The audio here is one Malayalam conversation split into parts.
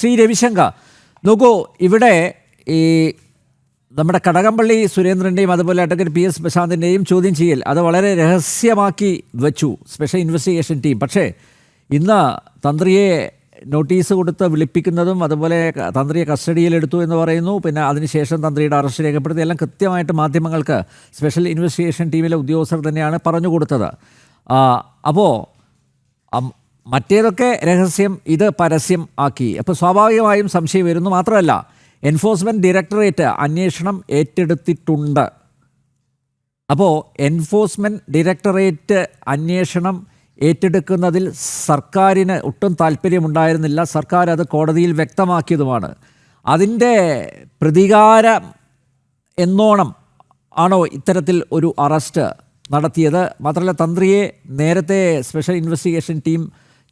ശ്രീ രവിശങ്കർ, നോക്കൂ, ഇവിടെ ഈ നമ്മുടെ കടകംപള്ളി സുരേന്ദ്രൻ്റെയും അതുപോലെ അഡ്വക്കേറ്റ് പി എസ് പ്രശാന്തിൻ്റെയും ചോദ്യം ചെയ്യൽ അത് വളരെ രഹസ്യമാക്കി വെച്ചു സ്പെഷ്യൽ ഇൻവെസ്റ്റിഗേഷൻ ടീം. പക്ഷേ ഇന്ന് തന്ത്രിയെ നോട്ടീസ് കൊടുത്ത് വിളിപ്പിക്കുന്നതും അതുപോലെ തന്ത്രിയെ കസ്റ്റഡിയിലെടുത്തു എന്ന് പറയുന്നു, പിന്നെ അതിനുശേഷം തന്ത്രിയുടെ അറസ്റ്റ് രേഖപ്പെടുത്തി എല്ലാം കൃത്യമായിട്ട് മാധ്യമങ്ങൾക്ക് സ്പെഷ്യൽ ഇൻവെസ്റ്റിഗേഷൻ ടീമിലെ ഉദ്യോഗസ്ഥർ തന്നെയാണ് പറഞ്ഞു കൊടുത്തത്. അപ്പോൾ മറ്റേതൊക്കെ രഹസ്യം, ഇത് പരസ്യം ആക്കി. അപ്പോൾ സ്വാഭാവികമായും സംശയം വരുന്നു. മാത്രമല്ല, എൻഫോഴ്സ്മെൻറ്റ് ഡയറക്ടറേറ്റ് അന്വേഷണം ഏറ്റെടുത്തിട്ടുണ്ട്. അപ്പോൾ എൻഫോഴ്സ്മെൻറ്റ് ഡയറക്ടറേറ്റ് അന്വേഷണം ഏറ്റെടുക്കുന്നതിൽ സർക്കാരിന് ഒട്ടും താല്പര്യമുണ്ടായിരുന്നില്ല. സർക്കാർ അത് കോടതിയിൽ വ്യക്തമാക്കിയതുമാണ്. അതിൻ്റെ പ്രതികാരം എന്നോണം ആണോ ഇത്തരത്തിൽ ഒരു അറസ്റ്റ് നടത്തിയത്? മാത്രമല്ല, തന്ത്രിയെ നേരത്തെ സ്പെഷ്യൽ ഇൻവെസ്റ്റിഗേഷൻ ടീം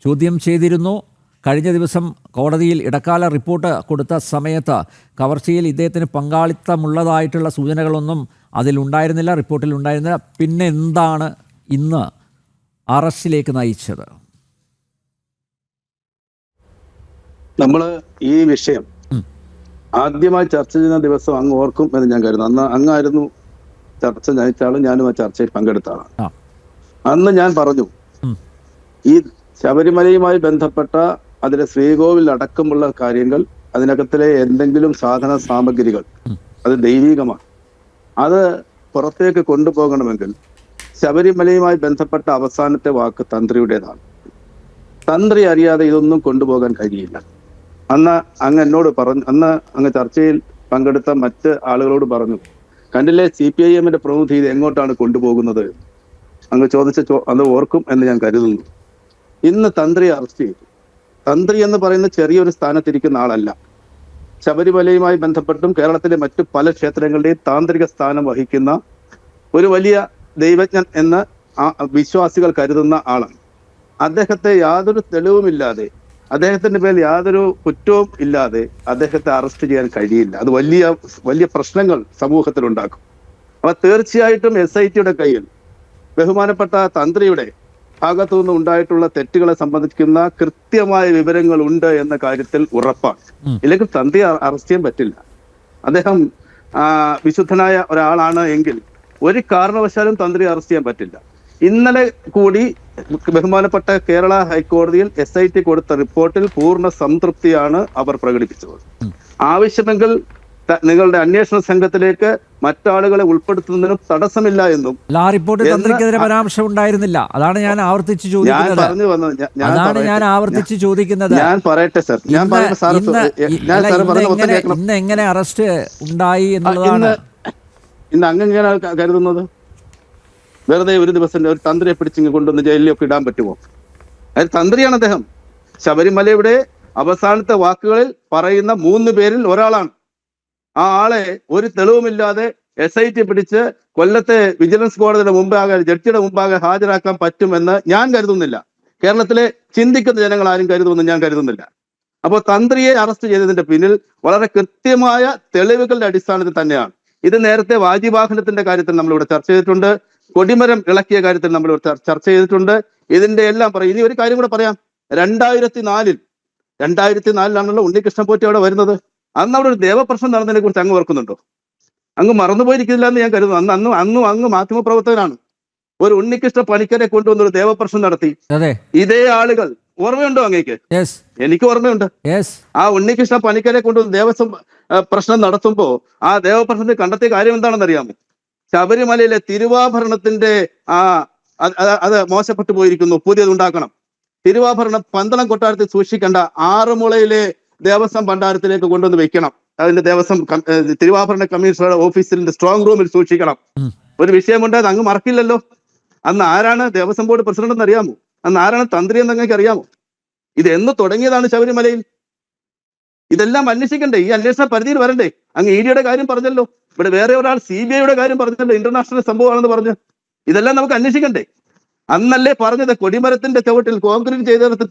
ചോദ്യം ചെയ്തിരുന്നു. കഴിഞ്ഞ ദിവസം കോടതിയിൽ ഇടക്കാല റിപ്പോർട്ട് കൊടുത്ത സമയത്ത് കവർച്ചയിൽ ഇദ്ദേഹത്തിന് പങ്കാളിത്തമുള്ളതായിട്ടുള്ള സൂചനകളൊന്നും അതിലുണ്ടായിരുന്നില്ല, റിപ്പോർട്ടിൽ ഉണ്ടായിരുന്നില്ല. പിന്നെ എന്താണ് ഇന്ന് അറസ്റ്റിലേക്ക് നയിച്ചത്? നമ്മൾ ഈ വിഷയം ആദ്യമായി ചർച്ച ചെയ്യുന്ന ദിവസം അങ്ങ് ഓർക്കും എന്ന് ഞാൻ കരുതുന്നു. അന്ന് അങ്ങായിരുന്നു ചർച്ച നയിച്ചാളും ഞാനും ആ ചർച്ചയിൽ പങ്കെടുത്ത ആളാണ്. അന്ന് ഞാൻ പറഞ്ഞു, ഈ ശബരിമലയുമായി ബന്ധപ്പെട്ട അതിലെ ശ്രീകോവിൽ അടക്കമുള്ള കാര്യങ്ങൾ, അതിനകത്തിലെ എന്തെങ്കിലും സാധന സാമഗ്രികൾ അത് ദൈവികമാണ്. അത് പുറത്തേക്ക് കൊണ്ടുപോകണമെങ്കിൽ ശബരിമലയുമായി ബന്ധപ്പെട്ട അവസാനത്തെ വാക്ക് തന്ത്രിയുടേതാണ്. തന്ത്രി അറിയാതെ ഇതൊന്നും കൊണ്ടുപോകാൻ കഴിയില്ല. അന്ന് അങ്ങ് എന്നോട് പറഞ്ഞു, അന്ന് അങ്ങ് ചർച്ചയിൽ പങ്കെടുത്ത മറ്റ് ആളുകളോട് പറഞ്ഞു, കണ്ടില്ലേ CPIM പ്രതിനിധി ഇത് എങ്ങോട്ടാണ് കൊണ്ടുപോകുന്നത്? അങ്ങ് അത് ഓർക്കും എന്ന് ഞാൻ കരുതുന്നു. ഇന്ന് തന്ത്രിയെ അറസ്റ്റ് ചെയ്തു. തന്ത്രി എന്ന് പറയുന്ന ചെറിയൊരു സ്ഥാനത്തിരിക്കുന്ന ആളല്ല. ശബരിമലയുമായി ബന്ധപ്പെട്ടും കേരളത്തിലെ മറ്റു പല ക്ഷേത്രങ്ങളുടെയും താന്ത്രിക സ്ഥാനം വഹിക്കുന്ന ഒരു വലിയ ദൈവജ്ഞൻ എന്ന് വിശ്വാസികൾ കരുതുന്ന ആളാണ്. അദ്ദേഹത്തെ യാതൊരു തെളിവുമില്ലാതെ, അദ്ദേഹത്തിന്റെ പേരിൽ യാതൊരു കുറ്റവും ഇല്ലാതെ അദ്ദേഹത്തെ അറസ്റ്റ് ചെയ്യാൻ കഴിയില്ല. അത് വലിയ വലിയ പ്രശ്നങ്ങൾ സമൂഹത്തിൽ ഉണ്ടാക്കും. അപ്പൊ തീർച്ചയായിട്ടും SIT കയ്യിൽ ബഹുമാനപ്പെട്ട തന്ത്രിയുടെ ഭാഗത്തു നിന്ന് ഉണ്ടായിട്ടുള്ള തെറ്റുകളെ സംബന്ധിക്കുന്ന കൃത്യമായ വിവരങ്ങൾ ഉണ്ട് എന്ന കാര്യത്തിൽ ഉറപ്പാണ്. ഇല്ലെങ്കിൽ തന്ത്രി അറസ്റ്റ് ചെയ്യാൻ പറ്റില്ല. അദ്ദേഹം വിശുദ്ധനായ ഒരാളാണ് എങ്കിൽ ഒരു കാരണവശാലും തന്ത്രി അറസ്റ്റ് ചെയ്യാൻ പറ്റില്ല. ഇന്നലെ കൂടി ബഹുമാനപ്പെട്ട കേരള ഹൈക്കോടതിയിൽ SIT കൊടുത്ത റിപ്പോർട്ടിൽ പൂർണ്ണ സംതൃപ്തിയാണ് അവർ പ്രകടിപ്പിച്ചത്. ആവശ്യമെങ്കിൽ നിങ്ങളുടെ അന്വേഷണ സംഘത്തിലേക്ക് മറ്റാളുകളെ ഉൾപ്പെടുത്തുന്നതിനും തടസ്സമില്ല എന്നും ആ റിപ്പോർട്ടിൽ തന്ത്രിക്കെതിരെ പരാമർശം ഉണ്ടായിരുന്നില്ല. അതാണ് ഞാൻ ആവർത്തിച്ച് ചോദിക്കുന്നത്. ഞാൻ പറയട്ടെ സർ, ഇന്ന് എങ്ങനെ അറസ്റ്റ് ഉണ്ടായി എന്നുള്ളതാണ്. ഇന്ന് അങ്ങെങ്ങനെ കരുതുന്നത്? വെറുതെ ഒരു ദിവസം ഒരു തന്ത്രിയെ പിടിച്ചിങ്ങ് കൊണ്ടുവന്ന് ജയിലിലൊക്കെ ഇടാൻ പറ്റുമോ? അത് തന്ത്രിയാണ് അദ്ദേഹം. ശബരിമലയുടെ അവസാനത്തെ വാക്കുകളിൽ പറയുന്ന 3 പേരിൽ ഒരാളാണ്. ആ ആളെ ഒരു തെളിവുമില്ലാതെ SIT പിടിച്ച് കൊല്ലത്തെ വിജിലൻസ് കോടതിയുടെ മുമ്പാകെ, ജഡ്ജിയുടെ മുമ്പാകെ ഹാജരാക്കാൻ പറ്റുമെന്ന് ഞാൻ കരുതുന്നില്ല. കേരളത്തിലെ ചിന്തിക്കുന്ന ജനങ്ങൾ ആരും കരുതുമെന്ന് ഞാൻ കരുതുന്നില്ല. അപ്പോൾ തന്ത്രിയെ അറസ്റ്റ് ചെയ്തതിന്റെ പിന്നിൽ വളരെ കൃത്യമായ തെളിവുകളുടെ അടിസ്ഥാനത്തിൽ തന്നെയാണ്. ഇത് നേരത്തെ വാജിവാഹനത്തിന്റെ കാര്യത്തിൽ നമ്മളിവിടെ ചർച്ച ചെയ്തിട്ടുണ്ട്. കൊടിമരം ഇളക്കിയ കാര്യത്തിൽ നമ്മളിവിടെ ചർച്ച ചെയ്തിട്ടുണ്ട്. ഇതിന്റെ എല്ലാം പറയും. ഇനി ഒരു കാര്യം കൂടെ പറയാം. 2004 ഉണ്ണികൃഷ്ണൻ പോറ്റി അവിടെ വരുന്നത്. അന്ന് അവിടെ ഒരു ദേവപ്രശ്നം നടന്നതിനെ കുറിച്ച് അങ്ങ് ഓർക്കുന്നുണ്ടോ? അങ്ങ് മറന്നുപോയിരിക്കില്ല എന്ന് ഞാൻ കരുതുന്നു. അങ്ങ് മാധ്യമപ്രവർത്തകനാണ്. ഒരു ഉണ്ണികൃഷ്ണ പണിക്കരെ കൊണ്ടുവന്ന് ഒരു ദേവപ്രശ്നം നടത്തി. ഇതേ ആളുകൾ, ഓർമ്മയുണ്ടോ അങ്ങേക്ക്? എനിക്ക് ഓർമ്മയുണ്ട്. ആ ഉണ്ണികൃഷ്ണ പണിക്കരെ കൊണ്ടുവന്ന് ദേവസ്വം പ്രശ്നം നടത്തുമ്പോ ആ ദേവപ്രശ്നത്തിൽ കണ്ടെത്തിയ കാര്യം എന്താണെന്ന് അറിയാമോ? ശബരിമലയിലെ തിരുവാഭരണത്തിന്റെ അത് മോശപ്പെട്ടു പോയിരിക്കുന്നു, പുതിയത് ഉണ്ടാക്കണം. തിരുവാഭരണം പന്തളം കൊട്ടാരത്തിൽ സൂക്ഷിക്കേണ്ട ആറന്മുളയിലെ ദേവസ്വം ഭണ്ഡാരത്തിലേക്ക് കൊണ്ടുവന്ന് വെക്കണം. അതിന്റെ ദേവസ്വം തിരുവാഭരണ കമ്മീഷണറുടെ ഓഫീസിന്റെ സ്ട്രോങ് റൂമിൽ സൂക്ഷിക്കണം. ഒരു വിഷയമുണ്ടായത് അങ്ങ് മറക്കില്ലല്ലോ. അന്ന് ആരാണ് ദേവസ്വം ബോർഡ് പ്രസിഡന്റ് എന്ന് അറിയാമോ? അന്ന് ആരാണ് തന്ത്രി എന്ന് അങ്ങേക്ക് അറിയാമോ? ഇത് എന്ന് തുടങ്ങിയതാണ് ശബരിമലയിൽ? ഇതെല്ലാം അന്വേഷിക്കണ്ടേ? ഈ അന്വേഷണ പരിധിയിൽ വരണ്ടേ? അങ്ങ് ED കാര്യം പറഞ്ഞല്ലോ. ഇവിടെ വേറെ ഒരാൾ CBI കാര്യം പറഞ്ഞല്ലോ, ഇന്റർനാഷണൽ സംഭവമാണെന്ന് പറഞ്ഞു. ഇതെല്ലാം നമുക്ക് അന്വേഷിക്കണ്ടേ? അന്നല്ലേ പറഞ്ഞത് കൊടിമരത്തിന്റെ ചുവട്ടിൽ കോൺക്രീറ്റ് ചെയ്തെടുത്ത്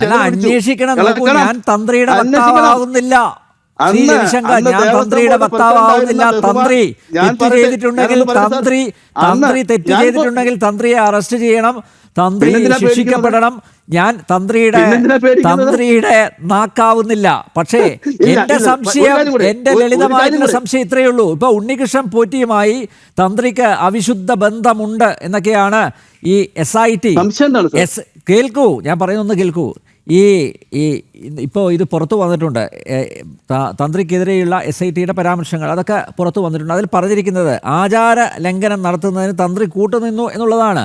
ഞാൻ തന്ത്രിയുടെ വക്താവാകുന്നില്ല. തന്ത്രി തെറ്റ് ചെയ്തിട്ടുണ്ടെങ്കിൽ തന്ത്രിയെ അറസ്റ്റ് ചെയ്യണം, തന്ത്രി ശിക്ഷിക്കപ്പെടണം. ഞാൻ പിന്നെന്തിനാ പേടിക്കുന്നത്? തന്ത്രിയുടെ നാക്കാവുന്നില്ല. പക്ഷേ എന്റെ ഇല്ല. സംശയം, ഒരു കാര്യം കൂടി. എന്റെ ഒരു ലളിതമായിട്ടുള്ള കാര്യം കൂടി. സംശയം ഇത്രയേ ഉള്ളൂ. ഇപ്പൊ ഉണ്ണികൃഷ്ണൻ പോറ്റിയുമായി തന്ത്രിക്ക് അവിശുദ്ധ ബന്ധമുണ്ട് എന്നൊക്കെയാണ് ഈ SIT. സംശയം എന്താണ് സർ? കേൾക്കൂ, ഞാൻ പറയുന്നൊന്ന് കേൾക്കൂ. ഈ ഇപ്പോൾ ഇത് പുറത്തു വന്നിട്ടുണ്ട്, തന്ത്രിക്കെതിരെയുള്ള SITയുടെ പരാമർശങ്ങൾ അതൊക്കെ പുറത്തു വന്നിട്ടുണ്ട്. അതിൽ പറഞ്ഞിരിക്കുന്നത് ആചാര ലംഘനം നടത്തുന്നതിന് തന്ത്രി കൂട്ടുനിന്നു എന്നുള്ളതാണ്.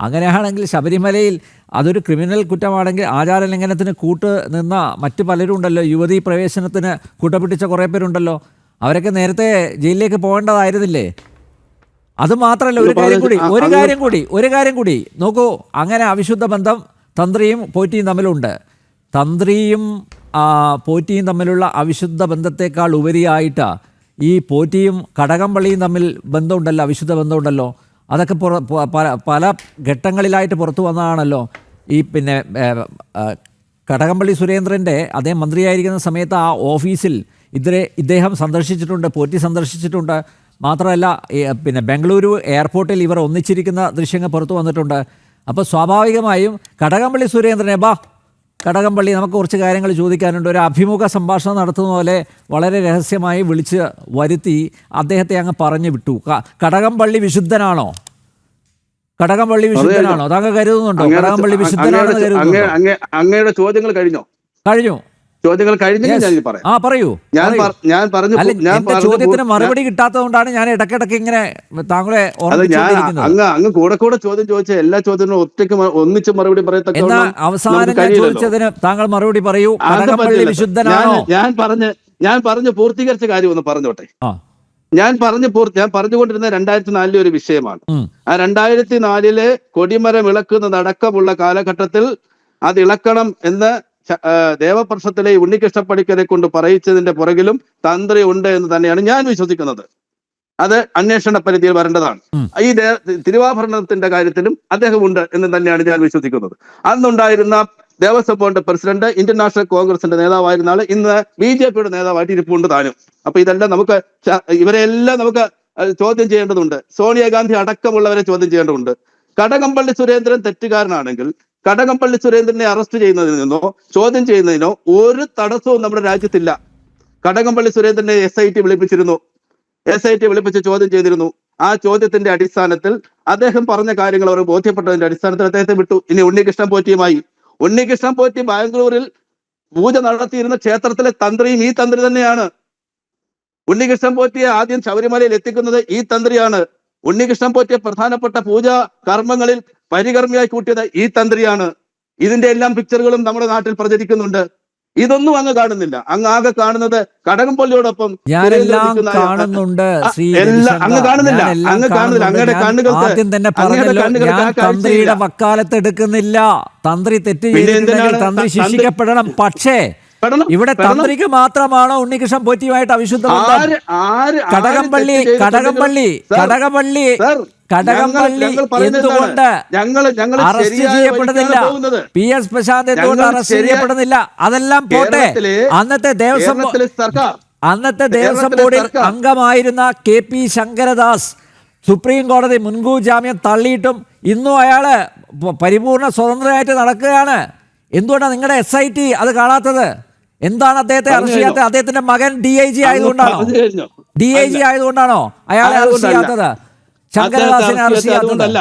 അങ്ങനെയാണെങ്കിൽ ശബരിമലയിൽ അതൊരു ക്രിമിനൽ കുറ്റമാണെങ്കിൽ ആചാര ലംഘനത്തിന് കൂട്ട് നിന്ന മറ്റു പലരും ഉണ്ടല്ലോ. യുവതീ പ്രവേശനത്തിന് കൂട്ടപിടിച്ച കുറേ പേരുണ്ടല്ലോ. അവരൊക്കെ നേരത്തെ ജയിലിലേക്ക് പോകേണ്ടതായിരുന്നില്ലേ? അത് മാത്രമല്ല, ഒരു കാര്യം കൂടി നോക്കൂ. അങ്ങനെ അവിശുദ്ധ ബന്ധം തന്ത്രിയും പോറ്റിയും തമ്മിലുണ്ട്. തന്ത്രിയും പോറ്റിയും തമ്മിലുള്ള അവിശുദ്ധ ബന്ധത്തെക്കാൾ ഉപരിയായിട്ട് ഈ പോറ്റിയും കടകംപള്ളിയും തമ്മിൽ ബന്ധമുണ്ടല്ലോ, അവിശുദ്ധ ബന്ധമുണ്ടല്ലോ. അതൊക്കെ പല ഘട്ടങ്ങളിലായിട്ട് പുറത്തു വന്നതാണല്ലോ. ഈ പിന്നെ കടകംപള്ളി സുരേന്ദ്രൻ്റെ അദ്ദേഹം മന്ത്രിയായിരിക്കുന്ന സമയത്ത് ആ ഓഫീസിൽ ഇദ്ദേഹം സന്ദർശിച്ചിട്ടുണ്ട്, പോറ്റി സന്ദർശിച്ചിട്ടുണ്ട്. മാത്രമല്ല പിന്നെ ബംഗളൂരു എയർപോർട്ടിൽ ഇവർ ഒന്നിച്ചിരിക്കുന്ന ദൃശ്യങ്ങൾ പുറത്തു വന്നിട്ടുണ്ട്. അപ്പോൾ സ്വാഭാവികമായും കടകംപള്ളി സുരേന്ദ്രനെ കടകംപള്ളി നമുക്ക് കുറച്ച് കാര്യങ്ങൾ ചോദിക്കാനുണ്ട്, ഒരു അഭിമുഖ സംഭാഷണം നടത്തുന്ന പോലെ വളരെ രഹസ്യമായി വിളിച്ച് വരുത്തി അദ്ദേഹത്തെ അങ്ങ് പറഞ്ഞു വിട്ടു. കടകംപള്ളി വിശുദ്ധനാണോ? താങ്കൾ കരുതുന്നുണ്ടോ കടകംപള്ളി വിശുദ്ധനാണെന്ന് കരുതുന്നുണ്ടോ? അങ്ങയുടെ ചോദ്യങ്ങൾ കഴിഞ്ഞു. ചോദ്യങ്ങൾ കഴിഞ്ഞെങ്കിൽ ഞാൻ പറയാം. പറയൂ. ഞാൻ പറഞ്ഞു ചോദ്യത്തിന് മറുപടി കിട്ടാത്തതുകൊണ്ടാണ് ഞാൻ ഇടയ്ക്കിടയ്ക്ക് ഇങ്ങനെ താങ്കളെ അങ്ങ് കൂടെ ചോദ്യം ചോദിച്ച എല്ലാ ചോദ്യങ്ങളും ഒറ്റയ്ക്ക് ഒന്നിച്ച് മറുപടി പറയത്തക്ക അവസാനം ചോദിച്ചതിന് താങ്കൾ മറുപടി പറയൂ. ഞാൻ പറഞ്ഞ് പൂർത്തീകരിച്ച കാര്യം ഒന്ന് പറഞ്ഞോട്ടെ. ഞാൻ പറഞ്ഞുകൊണ്ടിരുന്ന 2004 ഒരു വിഷയമാണ്. ആ 2004 കൊടിമരം ഇളക്കുന്നതടക്കമുള്ള കാലഘട്ടത്തിൽ അത് ഇളക്കണം എന്ന് ദേവപ്രശ്നത്തിലെ ഉണ്ണികൃഷ്ണ പണിക്കരെ കൊണ്ട് പറയിച്ചതിന്റെ പുറകിലും തന്ത്രി ഉണ്ട് എന്ന് തന്നെയാണ് ഞാൻ വിശ്വസിക്കുന്നത്. അത് അന്വേഷണ പരിധിയിൽ വരേണ്ടതാണ്. ഈ തിരുവാഭരണത്തിന്റെ കാര്യത്തിലും അദ്ദേഹം ഉണ്ട് എന്ന് തന്നെയാണ് ഞാൻ വിശ്വസിക്കുന്നത്. അന്നുണ്ടായിരുന്ന Devaswom board president, Indian national കോൺഗ്രസിന്റെ നേതാവായിരുന്ന ആള് ഇന്ന് BJPയുടെ നേതാവായിട്ട് ഇരിപ്പുണ്ട് താനും. അപ്പൊ ഇതെല്ലാം ഇവരെല്ലാം നമുക്ക് ചോദ്യം ചെയ്യേണ്ടതുണ്ട്. സോണിയാഗാന്ധി അടക്കമുള്ളവരെ ചോദ്യം ചെയ്യേണ്ടതുണ്ട്. കടകംപള്ളി സുരേന്ദ്രൻ തെറ്റുകാരനാണെങ്കിൽ കടകംപള്ളി സുരേന്ദ്രനെ അറസ്റ്റ് ചെയ്യുന്നതിനോ ചോദ്യം ചെയ്യുന്നതിനോ ഒരു തടസ്സവും നമ്മുടെ രാജ്യത്തില്ല. കടകംപള്ളി സുരേന്ദ്രനെ SIT വിളിപ്പിച്ച് ചോദ്യം ചെയ്തിരുന്നു. ആ ചോദ്യത്തിന്റെ അടിസ്ഥാനത്തിൽ അദ്ദേഹം പറഞ്ഞ കാര്യങ്ങൾ അവർ ബോധ്യപ്പെട്ടതിന്റെ അടിസ്ഥാനത്തിൽ അദ്ദേഹത്തെ വിട്ടു. ഇനി ഉണ്ണികൃഷ്ണൻ പോറ്റി ബാംഗ്ലൂരിൽ പൂജ നടത്തിയിരുന്ന ക്ഷേത്രത്തിലെ തന്ത്രിയും ഈ തന്ത്രി തന്നെയാണ്. ഉണ്ണികൃഷ്ണൻ പോറ്റിയെ ആദ്യം ശബരിമലയിൽ എത്തിക്കുന്നത് ഈ തന്ത്രിയാണ്. ഉണ്ണികൃഷ്ണൻ പോറ്റിയെ പ്രധാനപ്പെട്ട പൂജാ കർമ്മങ്ങളിൽ പരികർമ്മിയായി കൂട്ടിയത് ഈ തന്ത്രിയാണ്. ഇതിന്റെ എല്ലാം പിക്ചറുകളും നമ്മുടെ നാട്ടിൽ പ്രചരിക്കുന്നുണ്ട്. ഇതൊന്നും അങ്ങ് കാണുന്നില്ല. അങ്ങ് ആകെ കാണുന്നത് കടകംപള്ളിയോടൊപ്പം തന്ത്രിയുടെ വക്കാലത്തെടുക്കുന്നില്ല. തന്ത്രി തെറ്റ് ചെയ്തിട്ടുണ്ടെങ്കിൽ തന്ത്രി ശിക്ഷിക്കപ്പെടണം. പക്ഷേ ഇവിടെ തന്ത്രിക്ക് മാത്രമാണോ ഉണ്ണികൃഷ്ണൻ പോറ്റിയുമായിട്ട് അവിശുദ്ധ ബന്ധം? കടകംപള്ളി എന്തുകൊണ്ട് അറസ്റ്റ് ചെയ്യപ്പെടുന്നില്ല? PS പ്രശാന്ത് എന്തുകൊണ്ട് അറസ്റ്റ് ചെയ്യപ്പെടുന്നില്ല? അതെല്ലാം പോട്ടെ. അന്നത്തെ ദേവസ്വം ബോർഡിൽ അംഗമായിരുന്ന KP ശങ്കരദാസ് സുപ്രീം കോടതി മുൻകൂർ ജാമ്യം തള്ളിയിട്ടും ഇന്നും അയാള് പരിപൂർണ സ്വതന്ത്രമായിട്ട് നടക്കുകയാണ്. എന്തുകൊണ്ടാണ് നിങ്ങളുടെ SIT അത് കാണാത്തത്? എന്താണ് അദ്ദേഹത്തെ അറസ്റ്റ് ചെയ്യാത്തത്? അദ്ദേഹത്തിന്റെ മകൻ DIG ആയതുകൊണ്ടാണോ അയാളെ അറസ്റ്റ് ചെയ്യാത്തത്? ശങ്കരദാസിനെ അറസ്റ്റ് ചെയ്യാത്തത്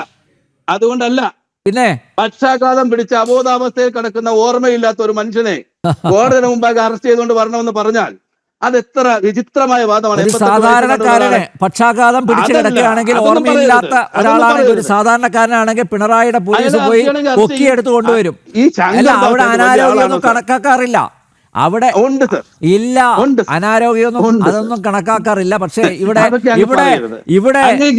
അതുകൊണ്ടല്ല. പിന്നെ പക്ഷാഘാതം പിടിച്ച അബോധാവസ്ഥയിൽ കിടക്കുന്ന ഓർമ്മയില്ലാത്ത ഒരു മനുഷ്യനെ കോടതിയുടെ മുമ്പാകെ അറസ്റ്റ് ചെയ്തുകൊണ്ട് വരണമെന്ന് പറഞ്ഞാൽ അത് എത്ര വിചിത്രമായ വാദമാണ്. സാധാരണക്കാരനെ പക്ഷാഘാതം പിടിച്ചു കിടക്കുകയാണെങ്കിൽ, ഓർമ്മയില്ലാത്ത ഒരാളാണെങ്കിൽ, ഒരു സാധാരണക്കാരനാണെങ്കിൽ പിണറായിയുടെ പോലീസ് പോയി പൊക്കിയെടുത്ത് കൊണ്ടുവരും. അവിടെ അനാരോഗ്യമൊന്നും കണക്കാക്കാറില്ല. അവിടെ ഇല്ല, അനാരോഗ്യമൊന്നും അതൊന്നും കണക്കാക്കാറില്ല. പക്ഷേ ഇവിടെ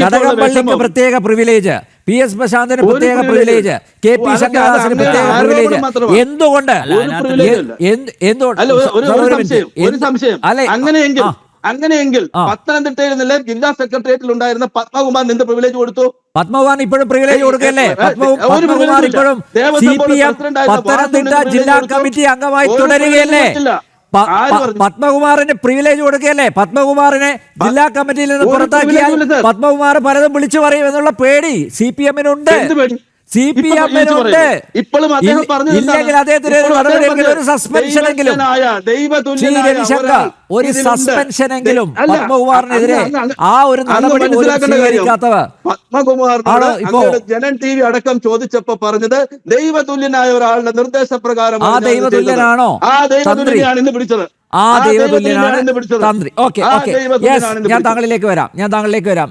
കടകംപള്ളിക്ക് പ്രത്യേക പ്രിവിലേജ്, PS പ്രശാന്തിന് പ്രത്യേക പ്രിവിലേജ്, KP ശങ്കരദാസിന് പ്രത്യേക പ്രിവിലേജ്. എന്തുകൊണ്ട്? അങ്ങനെയെങ്കിൽ പത്തനംതിട്ടയിൽ നിന്ന് ജില്ലാ സെക്രട്ടേറിയറ്റിൽ ഉണ്ടായിരുന്ന പത്മകുമാറിന് എന്ത് പ്രിവിലേജ് കൊടുത്തു? പത്മകുമാറിന് ഇപ്പോഴും പ്രിവിലേജ് കൊടുക്കല്ലേ? പത്മകുമാർ ഇപ്പോഴും CPM പത്തനംതിട്ട ജില്ലാ കമ്മിറ്റി അംഗമായി തുടരുകയല്ലേ? പത്മകുമാറിന് പ്രിവിലേജ് കൊടുക്കുകയല്ലേ? പത്മകുമാറിനെ ജില്ലാ കമ്മിറ്റിയിൽ നിന്ന് പുറത്താക്കിയാൽ പത്മകുമാർ പലതും വിളിച്ചു പറയും എന്നുള്ള പേടി CPM-നുണ്ട്. CPM-നുണ്ട്. ഇപ്പോഴും അദ്ദേഹം പറഞ്ഞത് ഇല്ലെങ്കിൽ അദ്ദേഹത്തിന് ഒരു നടപടിയെങ്കിലും, ഒരു സസ്പെൻഷനെങ്കിലും, ഒരു സസ്പെൻഷനെങ്കിലും പത്മകുമാറിനെതിരെ ആ ഒരു നടപടി പോലും സ്വീകരിക്കാത്തവർ പത്മകുമാറിനോട് ജനൻ TV അടക്കം ചോദിച്ചപ്പോ പറഞ്ഞത് ദൈവതുല്യനായ ഒരാളുടെ നിർദ്ദേശപ്രകാരം ആ ദൈവതുല്യനാണോ ആ ദൈവതുല്യനാണ് ഇന്ന് പിടിച്ചത്. ആ ദൈവതുല്യനാണ് തന്ത്രി. ഓക്കെ, ഞാൻ താങ്കളിലേക്ക് വരാം.